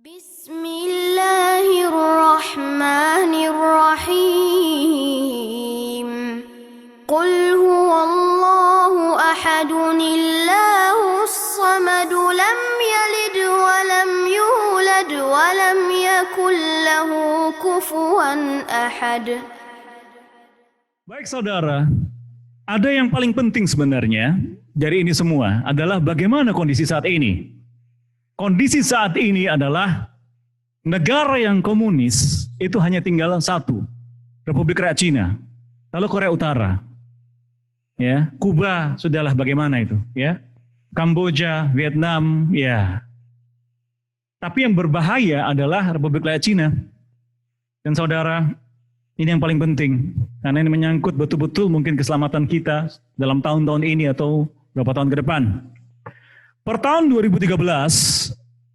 Bismillahirrahmanirrahim. Qul huwallahu ahadunillahus samadu lam yalid wa lam yulad wa lam yakul lahu kufuwan ahad. Baik saudara, ada yang paling penting sebenarnya dari ini semua adalah bagaimana kondisi saat ini. Kondisi saat ini adalah negara yang komunis itu hanya tinggal satu, Republik Rakyat Cina, lalu Korea Utara, ya, Kuba sudahlah bagaimana itu, ya, Kamboja, Vietnam, ya. Tapi yang berbahaya adalah Republik Rakyat Cina. Dan saudara, ini yang paling penting karena ini menyangkut betul-betul mungkin keselamatan kita dalam tahun-tahun ini atau beberapa tahun ke depan. Per tahun 2013,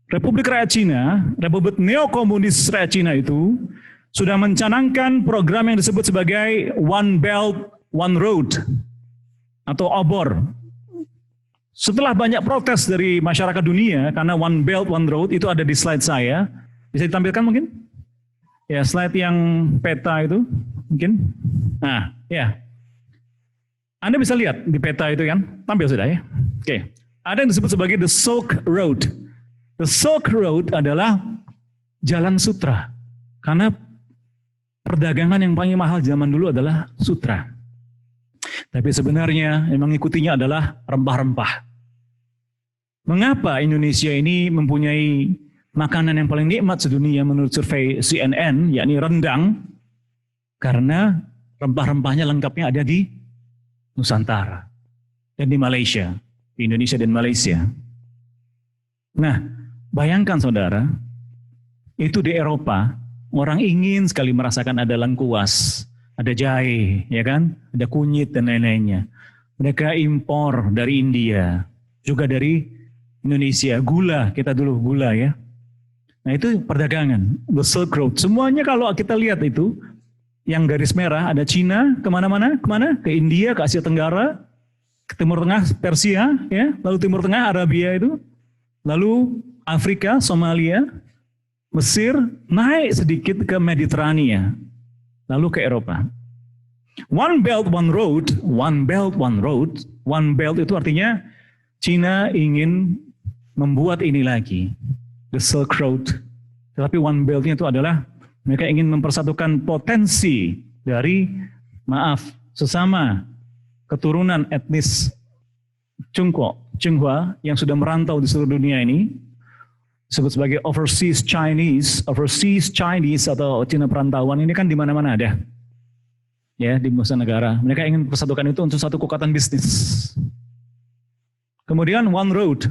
Republik Rakyat Cina, Republik Neokomunis Rakyat Cina itu sudah mencanangkan program yang disebut sebagai One Belt, One Road atau OBOR. Setelah banyak protes dari masyarakat dunia karena One Belt, One Road itu ada di slide saya. Bisa ditampilkan mungkin? Ya, slide yang peta itu mungkin. Nah, ya. Anda bisa lihat di peta itu kan? Tampil sudah ya. Oke. Ada yang disebut sebagai the Silk Road. The Silk Road adalah jalan sutra. Karena perdagangan yang paling mahal zaman dulu adalah sutra. Tapi sebenarnya yang mengikutinya adalah rempah-rempah. Mengapa Indonesia ini mempunyai makanan yang paling nikmat sedunia menurut survei CNN, yakni rendang? Karena rempah-rempahnya lengkapnya ada di Nusantara dan di Malaysia. Di Indonesia dan Malaysia. Nah, bayangkan saudara, itu di Eropa, orang ingin sekali merasakan ada lengkuas, ada jahe, ya kan? Ada kunyit dan lain-lainnya. Mereka impor dari India, juga dari Indonesia. Gula, kita dulu gula ya. Nah itu perdagangan, the Silk Road. Semuanya kalau kita lihat itu, yang garis merah ada Cina, kemana-mana, kemana? Ke India, ke Asia Tenggara, ke Timur Tengah, Persia, ya, lalu Timur Tengah, Arabia itu, lalu Afrika, Somalia, Mesir, naik sedikit ke Mediterania, lalu ke Eropa. One Belt, One Road, One Belt, One Road, One Belt itu artinya Cina ingin membuat ini lagi, the Silk Road. Tetapi One Belt-nya itu adalah mereka ingin mempersatukan potensi dari, sesama keturunan etnis Tionghoa yang sudah merantau di seluruh dunia ini, disebut sebagai overseas Chinese atau Cina perantauan ini kan di mana-mana ada, ya, di Nusa Negara. Mereka ingin persatukan itu untuk satu kekuatan bisnis. Kemudian One Road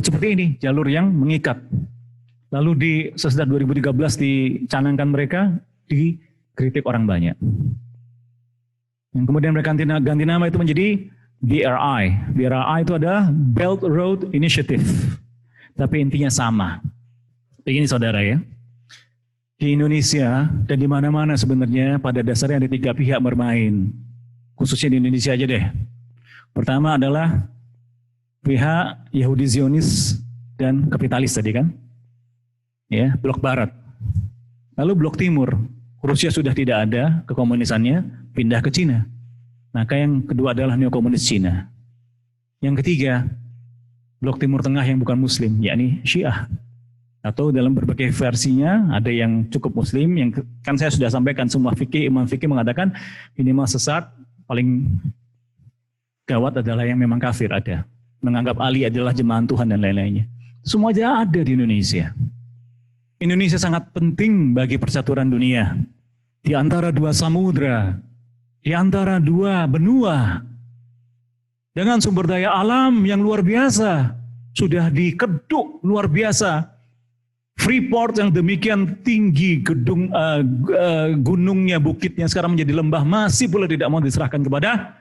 seperti ini, jalur yang mengikat. Lalu sesudah 2013 dicanangkan mereka, dikritik orang banyak. Yang kemudian mereka ganti nama itu menjadi BRI. BRI itu adalah Belt Road Initiative. Tapi intinya sama. Begini saudara ya. Di Indonesia dan di mana-mana sebenarnya pada dasarnya ada tiga pihak bermain. Khususnya di Indonesia aja deh. Pertama adalah pihak Yahudi Zionis dan kapitalis tadi kan. Ya, blok barat. Lalu blok timur. Rusia sudah tidak ada kekomunisannya, pindah ke Cina. Maka yang kedua adalah neokomunis Cina. Yang ketiga, blok timur tengah yang bukan muslim, yakni Syiah. Atau dalam berbagai versinya, ada yang cukup muslim, yang kan saya sudah sampaikan semua imam fikih mengatakan minimal sesat, paling gawat adalah yang memang kafir ada. Menganggap Ali adalah jemaah Tuhan dan lain-lainnya. Semua aja ada di Indonesia. Indonesia sangat penting bagi persaturan dunia. Di antara dua samudra, di antara dua benua, dengan sumber daya alam yang luar biasa, sudah dikeduk luar biasa. Freeport yang demikian tinggi, gunungnya, bukitnya sekarang menjadi lembah, masih pula tidak mau diserahkan kepada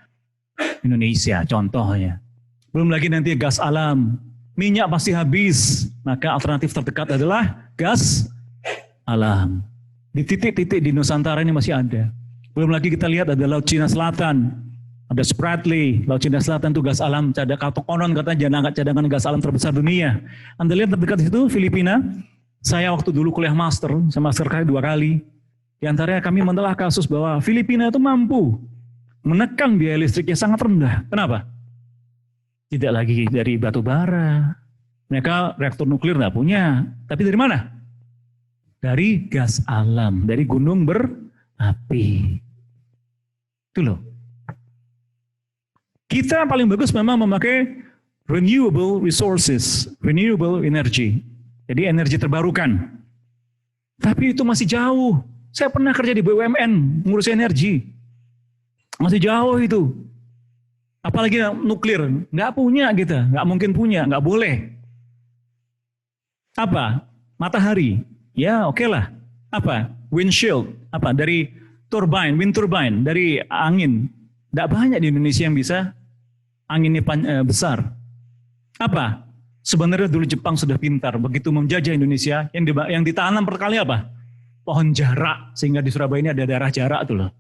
Indonesia contohnya. Belum lagi nanti gas alam, minyak pasti habis, maka alternatif terdekat adalah gas alam. Di titik-titik di Nusantara ini masih ada. Belum lagi kita lihat ada Laut Cina Selatan, ada Spratly, Laut Cina Selatan itu gas alam, konon katanya cadangan gas alam terbesar dunia. Anda lihat terdekat di situ Filipina, Saya waktu dulu kuliah master, saya master kali 2 kali. Di antaranya kami mentelah kasus bahwa Filipina itu mampu menekan biaya listrik yang sangat rendah. Kenapa? Tidak lagi dari batu bara. Mereka reaktor nuklir nggak punya. Tapi dari mana? Dari gas alam, dari gunung berapi. Itu loh. Kita paling bagus memang memakai renewable resources, renewable energy. Jadi energi terbarukan. Tapi itu masih jauh. Saya pernah kerja di BUMN, ngurus energi. Masih jauh itu. Apalagi nuklir, nggak punya kita, nggak mungkin punya, nggak boleh. Apa? Matahari. Ya oke lah. Apa? Windshield. Apa? Dari turbine, wind turbine, dari angin. Nggak banyak di Indonesia yang bisa anginnya besar. Apa? Sebenarnya dulu Jepang sudah pintar, begitu menjajah Indonesia, yang ditanam perkali apa? Pohon jarak, sehingga di Surabaya ini ada daerah jarak tuh loh.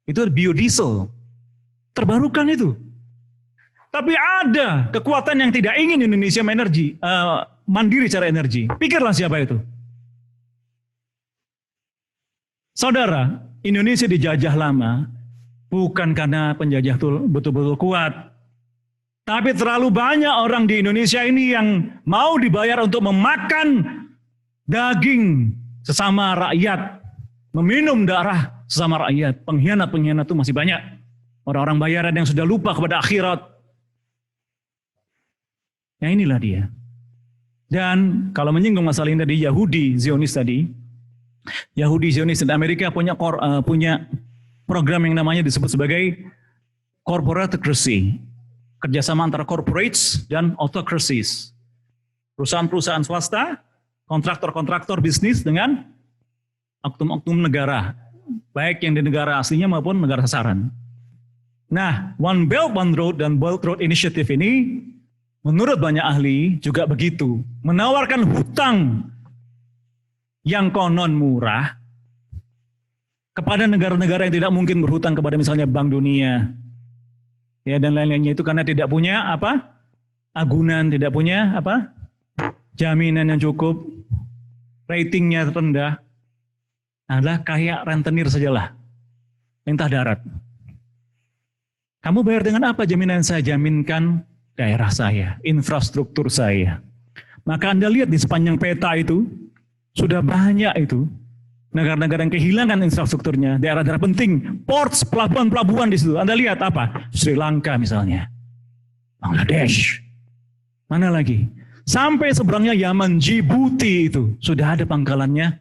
Itu biodiesel, terbarukan itu. Tapi ada kekuatan yang tidak ingin Indonesia mandiri secara energi. Pikirlah siapa itu. Saudara, Indonesia dijajah lama, bukan karena penjajah itu betul-betul kuat, tapi terlalu banyak orang di Indonesia ini yang mau dibayar untuk memakan daging sesama rakyat, meminum darah sesama rakyat. Pengkhianat-pengkhianat itu masih banyak. Orang-orang bayaran yang sudah lupa kepada akhirat. Ya inilah dia. Dan kalau menyinggung masalah ini tadi, Yahudi Zionis tadi, Yahudi Zionis dan Amerika punya program yang namanya disebut sebagai corporatocracy. Kerjasama antara corporates dan autocracies. Perusahaan-perusahaan swasta, kontraktor-kontraktor bisnis dengan oknum-oknum negara. Baik yang di negara aslinya maupun negara sasaran. Nah, One Belt, One Road dan Belt Road Initiative ini, menurut banyak ahli juga begitu. Menawarkan hutang yang konon murah kepada negara-negara yang tidak mungkin berhutang kepada misalnya Bank Dunia, ya dan lain-lainnya itu karena tidak punya agunan, tidak punya jaminan yang cukup, ratingnya rendah, adalah kayak rentenir sajalah, minta darat. Kamu bayar dengan apa jaminan saya jaminkan? Daerah saya, infrastruktur saya. Maka Anda lihat di sepanjang peta itu, sudah banyak itu negara-negara yang kehilangan infrastrukturnya, daerah-daerah penting, ports, pelabuhan-pelabuhan di situ. Anda lihat apa? Sri Lanka misalnya, Bangladesh, mana lagi? Sampai seberangnya Yaman, Djibouti itu sudah ada pangkalannya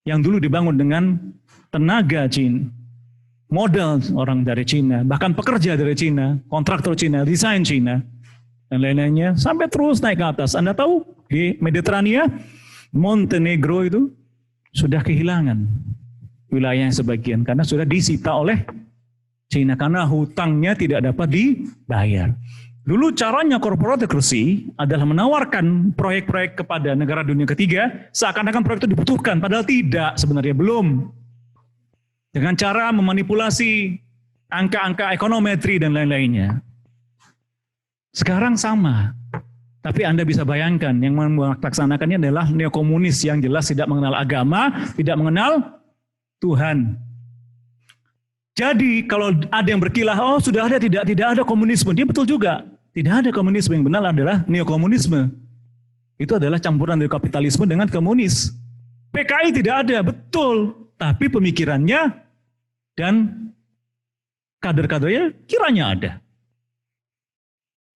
yang dulu dibangun dengan tenaga Cina, modal orang dari Cina, bahkan pekerja dari Cina, kontraktor Cina, desain Cina, dan lain-lainnya, sampai terus naik ke atas. Anda tahu di Mediterania, Montenegro itu sudah kehilangan wilayah sebagian karena sudah disita oleh Cina karena hutangnya tidak dapat dibayar. Dulu caranya corporatocracy adalah menawarkan proyek-proyek kepada negara dunia ketiga seakan-akan proyek itu dibutuhkan, padahal tidak, sebenarnya belum. Dengan cara memanipulasi angka-angka ekonometri dan lain-lainnya. Sekarang sama. Tapi Anda bisa bayangkan yang melaksanakannya adalah neokomunis yang jelas tidak mengenal agama, tidak mengenal Tuhan. Jadi kalau ada yang berkilah, oh sudah ada, tidak ada komunisme. Dia betul juga. Tidak ada komunisme, yang benar adalah neokomunisme. Itu adalah campuran dari kapitalisme dengan komunis. PKI tidak ada, betul. Tapi pemikirannya dan kader-kadernya kiranya ada.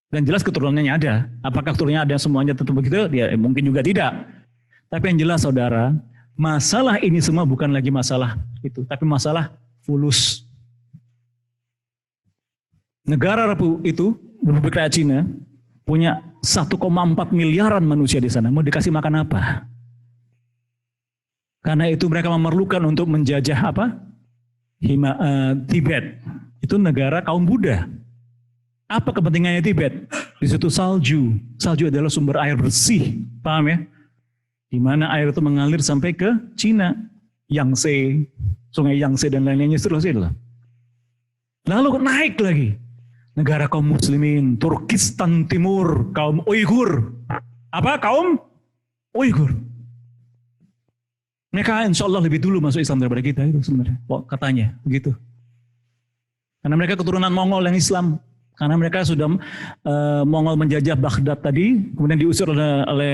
Dan jelas keturunannya ada. Apakah keturunannya ada semuanya tentu begitu? Ya mungkin juga tidak. Tapi yang jelas saudara, masalah ini semua bukan lagi masalah itu, tapi masalah fulus. Negara itu, Republik Rakyat Cina, punya 1,4 miliaran manusia di sana. Mau dikasih makan apa? Karena itu mereka memerlukan untuk menjajah Tibet. Itu negara kaum Buddha. Apa kepentingannya Tibet? Di situ salju. Salju adalah sumber air bersih. Paham ya? Di mana air itu mengalir sampai ke Cina. Yangtze, sungai Yangtze dan lain-lainnya seterusnya. Lalu naik lagi. Negara kaum muslimin, Turkistan Timur, kaum Uighur. Kaum Uighur. Mereka insya Allah lebih dulu masuk Islam daripada kita itu sebenarnya. Katanya begitu. Karena mereka keturunan Mongol yang Islam. Karena mereka sudah Mongol menjajah Baghdad tadi, kemudian diusir oleh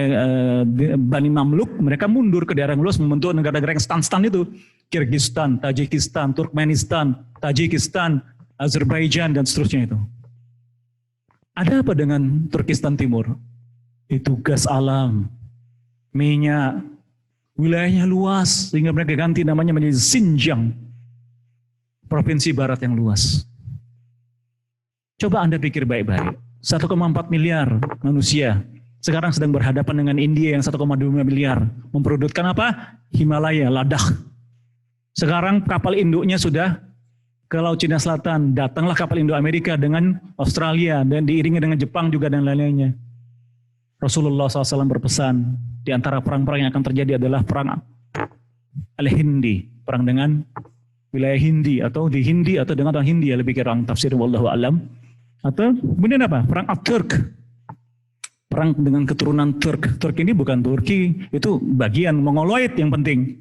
Bani Mamluk, mereka mundur ke daerah yang luas membentuk negara-negara yang stan-stan itu. Kyrgyzstan, Tajikistan, Turkmenistan, Tajikistan, Azerbaijan, dan seterusnya itu. Ada apa dengan Turkistan Timur? Itu gas alam, minyak, wilayahnya luas, sehingga mereka ganti namanya menjadi Xinjiang, provinsi barat yang luas. Coba Anda pikir baik-baik, 1,4 miliar manusia sekarang sedang berhadapan dengan India yang 1,2 miliar. Memperebutkan apa? Himalaya, Ladakh. Sekarang kapal induknya sudah ke Laut Cina Selatan. Datanglah kapal Indo Amerika dengan Australia dan diiringi dengan Jepang juga dan lain-lainnya. Rasulullah SAW berpesan, di antara perang-perang yang akan terjadi adalah perang Al-Hindi, perang dengan wilayah Hindi atau di Hindi atau dengan orang Hindia, lebih kira tafsir wallahu alam. Atau kemudian apa? Perang At-Turk. Perang dengan keturunan Turk. Turk ini bukan Turki, itu bagian Mongoloid yang penting.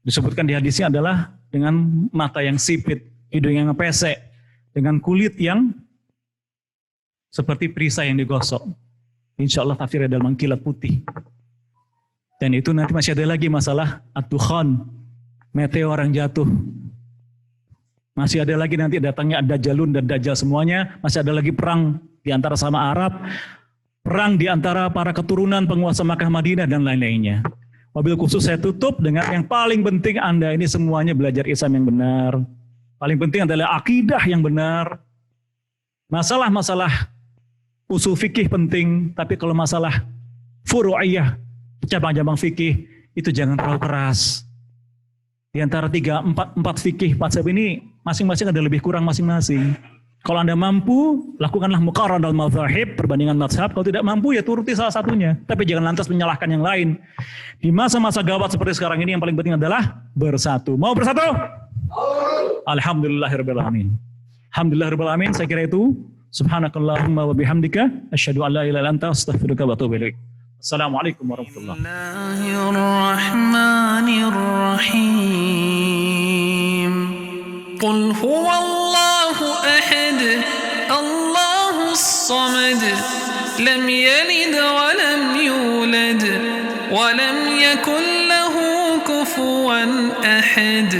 Disebutkan di hadisnya adalah dengan mata yang sipit, hidung yang pesek, dengan kulit yang seperti perisai yang digosok. Insya Allah tafsirnya dalam kilat putih. Dan itu nanti masih ada lagi masalah At-Dukhan, meteor yang jatuh. Masih ada lagi nanti datangnya Ad-Dajjalun dan Dajjal semuanya. Masih ada lagi perang di antara sama Arab, perang di antara para keturunan penguasa Makkah Madinah dan lain-lainnya. Wabil khusus saya tutup dengan yang paling penting Anda ini semuanya belajar Islam yang benar. Paling penting adalah akidah yang benar. Masalah-masalah usul fikih penting, tapi kalau masalah furu'iyah, cabang-cabang fikih, itu jangan terlalu keras. Di antara 4 fikih mazhab ini, masing-masing ada lebih kurang masing-masing. Kalau Anda mampu, lakukanlah muqarran al mazahib, perbandingan mazhab. Kalau tidak mampu, ya turuti salah satunya. Tapi jangan lantas menyalahkan yang lain. Di masa-masa gawat seperti sekarang ini, yang paling penting adalah bersatu. Mau bersatu? Alhamdulillahirrahmanirrahim. Alhamdulillahirrahmanirrahim. Saya kira itu. Subhanakallahumma wa bihamdika. Asyhadu an la ilaha illa anta astaghfiruka wa atubu ilaik. Assalamualaikum warahmatullahi Bismillahirrahmanirrahim. Qul huwallahu ahad, Allahus samad, lam yalid wa lam yulad, wa lam yakul lahu kufuwan ahad.